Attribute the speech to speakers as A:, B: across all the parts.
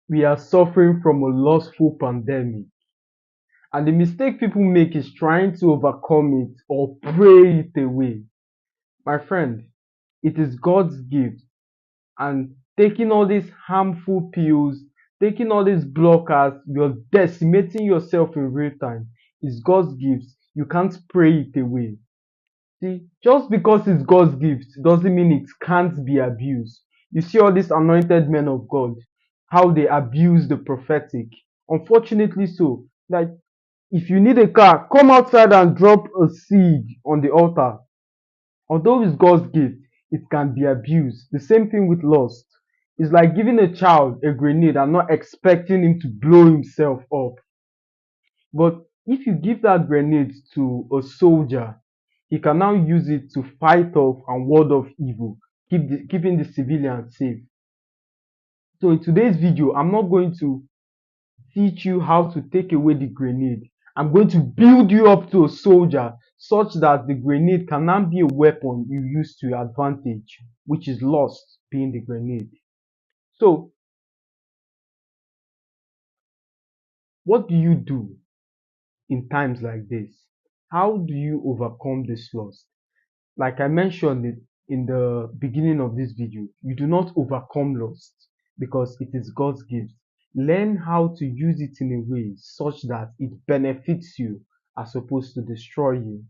A: We are suffering from a lustful pandemic, and the mistake people make is trying to overcome it or pray it away. My friend, it is God's gift, and taking all these harmful pills, taking all these blockers, you're decimating yourself in real time. It's God's gift. You can't pray it away. See, just because it's God's gift doesn't mean it can't be abused. You see all these anointed men of God, how they abuse the prophetic. Unfortunately, so. Like, if you need a car, come outside and drop a seed on the altar. Although it's God's gift, it can be abused. The same thing with lust. It's like giving a child a grenade and not expecting him to blow himself up. But if you give that grenade to a soldier, he can now use it to fight off and ward off evil, keeping the civilians safe. So in today's video, I'm not going to teach you how to take away the grenade. I'm going to build you up to a soldier such that the grenade can now be a weapon you use to your advantage, which is lost being the grenade. So, what do you do in times like this? How do you overcome this loss? Like I mentioned it in the beginning of this video, you do not overcome lust because it is God's gift. Learn how to use it in a way such that it benefits you as opposed to destroy you.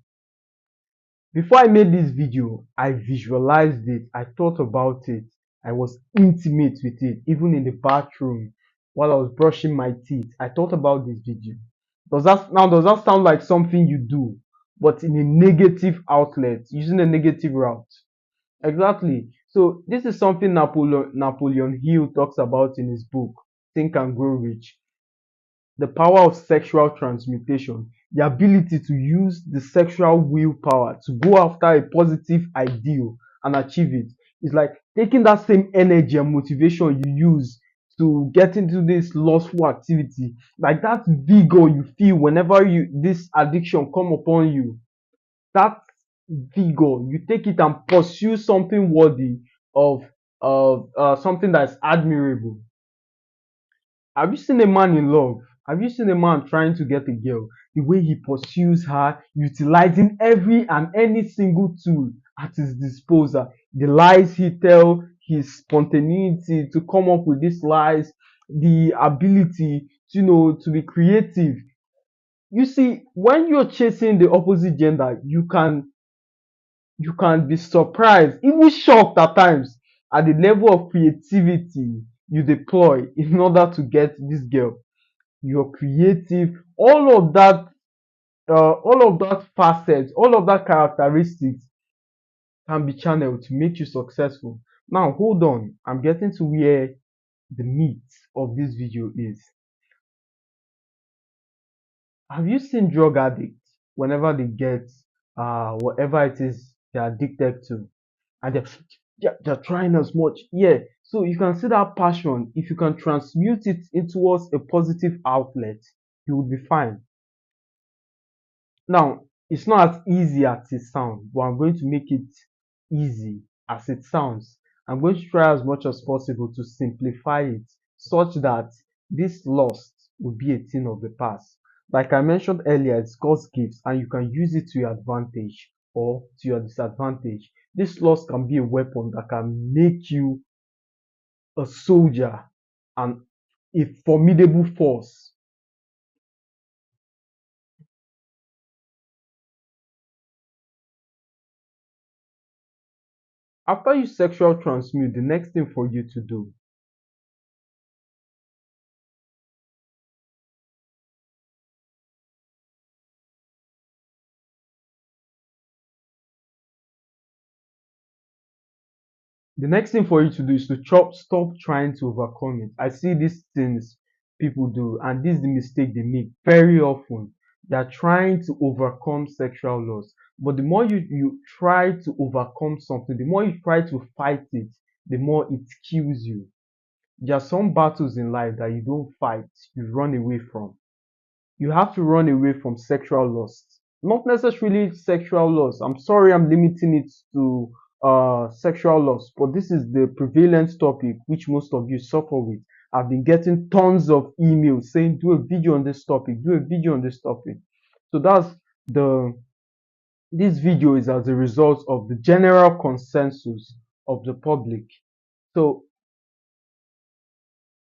A: Before I made this video, I visualized it, I thought about it, I was intimate with it, even in the bathroom while I was brushing my teeth. I thought about this video. Does that sound like something you do, but in a negative outlet, using a negative route? Exactly. So this is something Napoleon Hill talks about in his book, Think and Grow Rich. The power of sexual transmutation, the ability to use the sexual willpower to go after a positive ideal and achieve it. It's like taking that same energy and motivation you use to get into this lustful activity, like that vigor you feel whenever you this addiction come upon you, that vigor, you take it and pursue something worthy of something that's admirable. Have you seen a man in love? Have you seen a man trying to get a girl? The way he pursues her, utilizing every and any single tool at his disposal. The lies he tells, his spontaneity to come up with these lies, the ability to be creative. You see, when you're chasing the opposite gender, you can be surprised, even shocked at times at the level of creativity you deploy in order to get this girl. You're creative, all of that facets, all of that characteristics can be channeled to make you successful. Now hold on, I'm getting to where the meat of this video is. Have you seen drug addicts whenever they get whatever it is they're addicted to, and they're trying as much? Yeah, so you can see that passion. If you can transmute it into a positive outlet, you will be fine. Now, it's not as easy as it sounds, but I'm going to make it easy as it sounds. I'm going to try as much as possible to simplify it such that this loss will be a thing of the past. Like I mentioned earlier, it's God's gifts and you can use it to your advantage or to your disadvantage. This loss can be a weapon that can make you a soldier and a formidable force. After you sexual transmute, the next thing for you to do, is to stop trying to overcome it. I see these things people do, and this is the mistake they make very often. They're trying to overcome sexual loss. But the more you try to overcome something, the more you try to fight it, the more it kills you. There are some battles in life that you don't fight, you run away from. You have to run away from sexual lust. Not necessarily sexual lust. I'm sorry I'm limiting it to sexual lust, but this is the prevalent topic which most of you suffer with. I've been getting tons of emails saying, do a video on this topic, do a video on this topic. So that's the this video is as a result of the general consensus of the public. So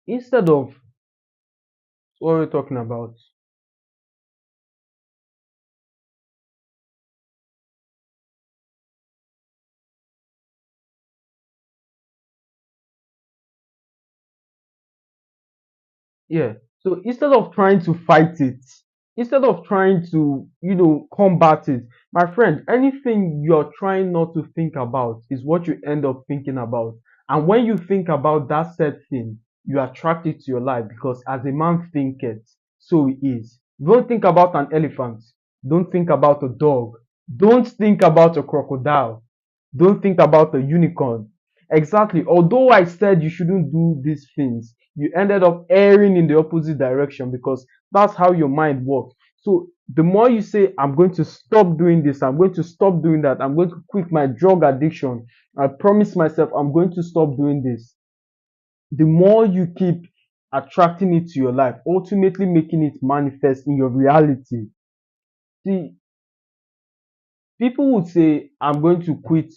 A: instead of what we're talking about, yeah. So instead of trying to fight it, instead of trying to, combat it, my friend, anything you're trying not to think about is what you end up thinking about. And when you think about that said thing, you attract it to your life because as a man thinketh, so he is. Don't think about an elephant. Don't think about a dog. Don't think about a crocodile. Don't think about a unicorn. Exactly. Although I said you shouldn't do these things, you ended up erring in the opposite direction because that's how your mind works. So the more you say, I'm going to stop doing this, I'm going to stop doing that, I'm going to quit my drug addiction, I promise myself I'm going to stop doing this, the more you keep attracting it to your life, ultimately making it manifest in your reality. See, people would say, I'm going to quit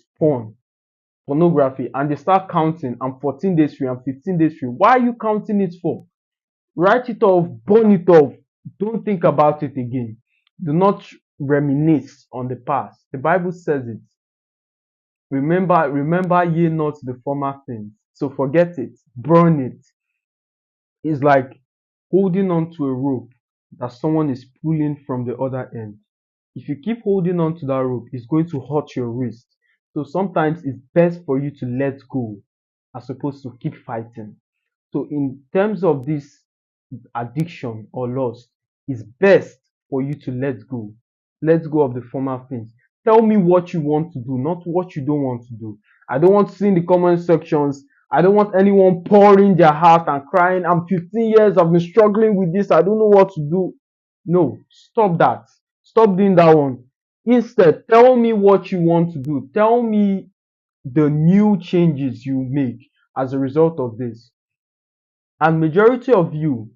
A: pornography, and they start counting, I'm 14 days free, I'm 15 days free. Why are you counting it for? Write it off, burn it off. Don't think about it again. Do not reminisce on the past. The Bible says it. Remember ye not the former things. So forget it, burn it. It's like holding on to a rope that someone is pulling from the other end. If you keep holding on to that rope, it's going to hurt your wrist. So sometimes it's best for you to let go as opposed to keep fighting. So in terms of this addiction or lust, it's best for you to let go. Let go of the former things. Tell me what you want to do, not what you don't want to do. I don't want to see in the comment sections. I don't want anyone pouring their heart and crying, I'm 15 years, I've been struggling with this, I don't know what to do. No, stop that. Stop doing that one. Instead, tell me what you want to do. Tell me the new changes you make as a result of this. And majority of you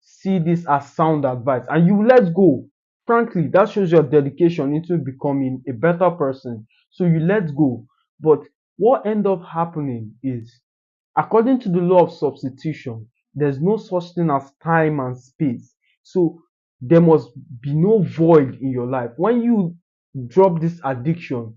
A: see this as sound advice and you let go. Frankly, that shows your dedication into becoming a better person. So you let go. But what end up happening is, according to the law of substitution, there's no such thing as time and space. So there must be no void in your life. When you drop this addiction,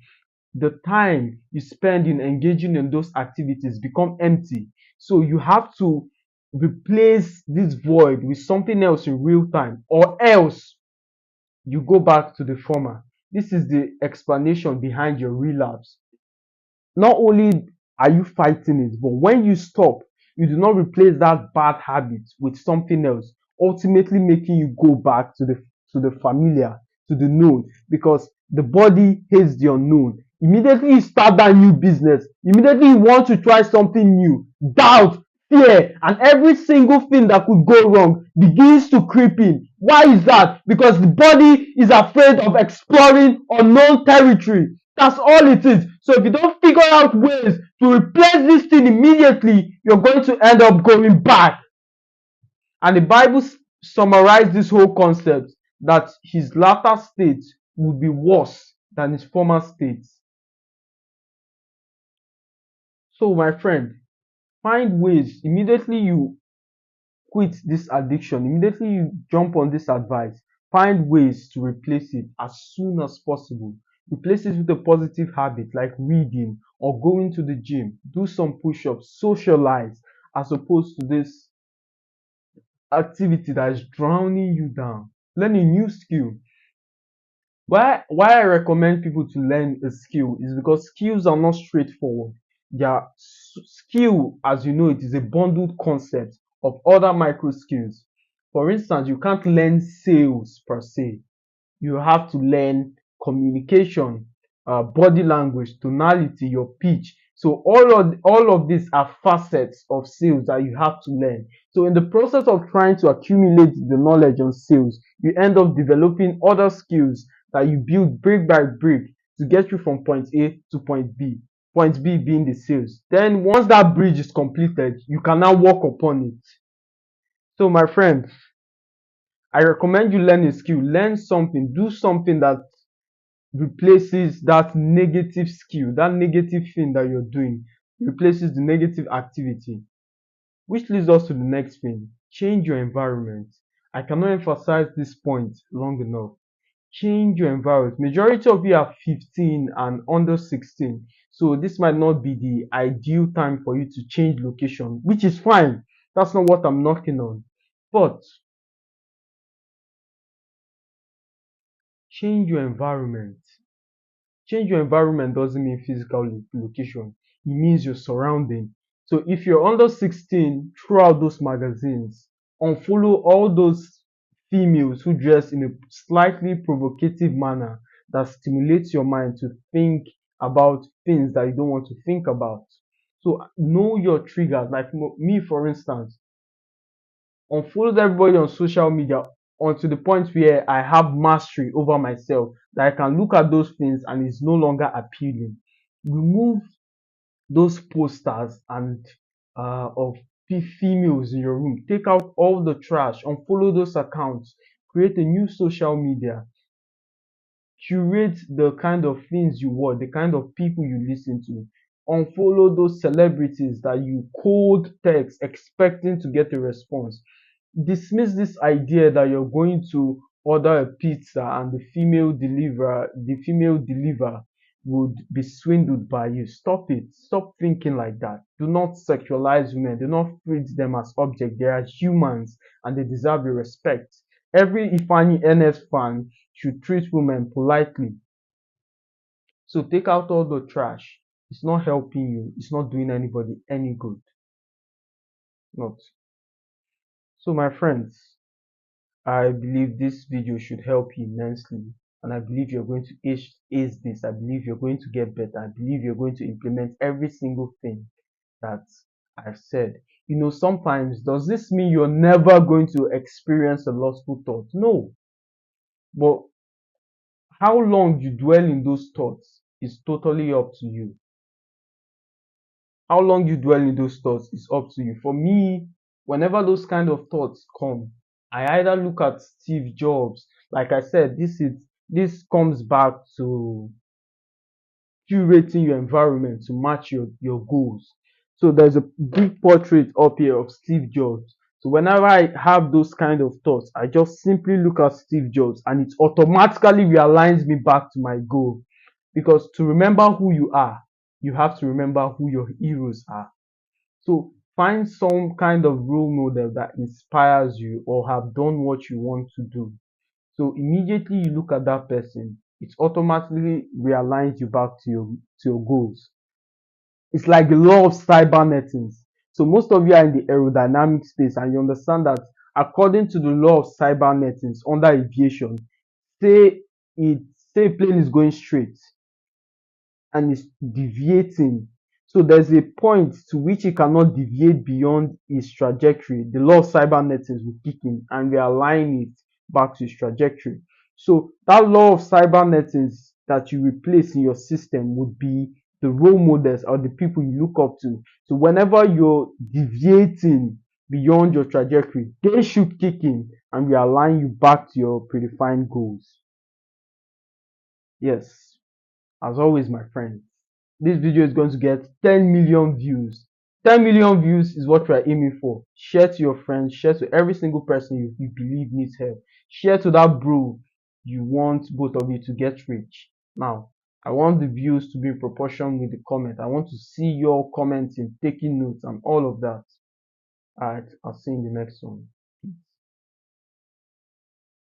A: the time you spend in engaging in those activities become empty. So you have to replace this void with something else in real time, or else you go back to the former. This is the explanation behind your relapse. Not only are you fighting it, but when you stop, you do not replace that bad habit with something else, ultimately making you go back to the familiar, to the known, because the body hates the unknown. Immediately you start that new business, immediately you want to try something new, doubt, fear, and every single thing that could go wrong begins to creep in. Why is that? Because the body is afraid of exploring unknown territory. That's all it is. So if you don't figure out ways to replace this thing immediately, you're going to end up going back. And the Bible summarized this whole concept that his latter state will be worse than his former state. So, my friend, find ways. Immediately you quit this addiction, immediately you jump on this advice, find ways to replace it as soon as possible. Replace it with a positive habit like reading or going to the gym, do some push-ups, socialize, as opposed to this activity that is drowning you down. Learn a new skill. Why I recommend people to learn a skill is because skills are not straightforward. Their skill, as you know, it is a bundled concept of other micro skills. For instance, you can't learn sales per se. You have to learn communication, body language, tonality, your pitch. So all of these are facets of sales that you have to learn. So in the process of trying to accumulate the knowledge on sales, you end up developing other skills that you build brick by brick to get you from point A to point B. point B being the sales. Then once that bridge is completed, you can now walk upon it. So my friend, I recommend you learn a skill, learn something, do something that replaces that negative skill, that negative thing that you're doing, replaces the negative activity. Which leads us to the next thing, change your environment. I cannot emphasize this point long enough. Change your environment. Majority of you are 15 and under 16. So this might not be the ideal time for you to change location, which is fine. That's not what I'm knocking on. But change your environment. Change your environment doesn't mean physical location. It means your surrounding. So if you're under 16, throw out those magazines. Unfollow all those females who dress in a slightly provocative manner that stimulates your mind to think about things that you don't want to think about. So know your triggers. Like me, for instance, unfollowed everybody on social media until the point where I have mastery over myself that I can look at those things and it's no longer appealing. Remove those posters and of females in your room. Take out all the trash, unfollow those accounts, create a new social media, curate the kind of things you watch, the kind of people you listen to. Unfollow those celebrities that you cold text expecting to get a response. Dismiss this idea that you're going to order a pizza and the female deliver would be swindled by you. Stop it. Stop thinking like that. Do not sexualize women. Do not treat them as objects. They are humans and they deserve your respect. Every Ifani NS fan should treat women politely. So take out all the trash. It's not helping you. It's not doing anybody any good. Not. So my friends, I believe this video should help you immensely. And I believe you're going to ace this. I believe you're going to get better. I believe you're going to implement every single thing that I've said. Sometimes does this mean you're never going to experience a lustful thought? No. But how long you dwell in those thoughts is totally up to you. How long you dwell in those thoughts is up to you. For me, whenever those kind of thoughts come, I either look at Steve Jobs. Like I said, this comes back to curating your environment to match your goals. So there's a big portrait up here of Steve Jobs. So whenever I have those kind of thoughts, I just simply look at Steve Jobs and it automatically realigns me back to my goal. Because to remember who you are, you have to remember who your heroes are. So find some kind of role model that inspires you or have done what you want to do. So immediately you look at that person, it automatically realigns you back to your goals. It's like the law of cybernetics. So most of you are in the aerodynamic space and you understand that according to the law of cybernetics under aviation, say it say a plane is going straight and is deviating. So there's a point to which it cannot deviate beyond its trajectory. The law of cybernetics will kick in and realign it back to its trajectory. So that law of cybernetics that you replace in your system would be the role models or the people you look up to. So whenever you're deviating beyond your trajectory, they should kick in and realign you back to your predefined goals. Yes, as always, my friend, this video is going to get 10 million views. 10 million views is what we are aiming for. Share to your friends, share to every single person you believe needs help. Share to that bro you want both of you to get rich. Now, I want the views to be in proportion with the comment. I want to see your commenting, taking notes, and all of that. Alright, I'll see you in the next one.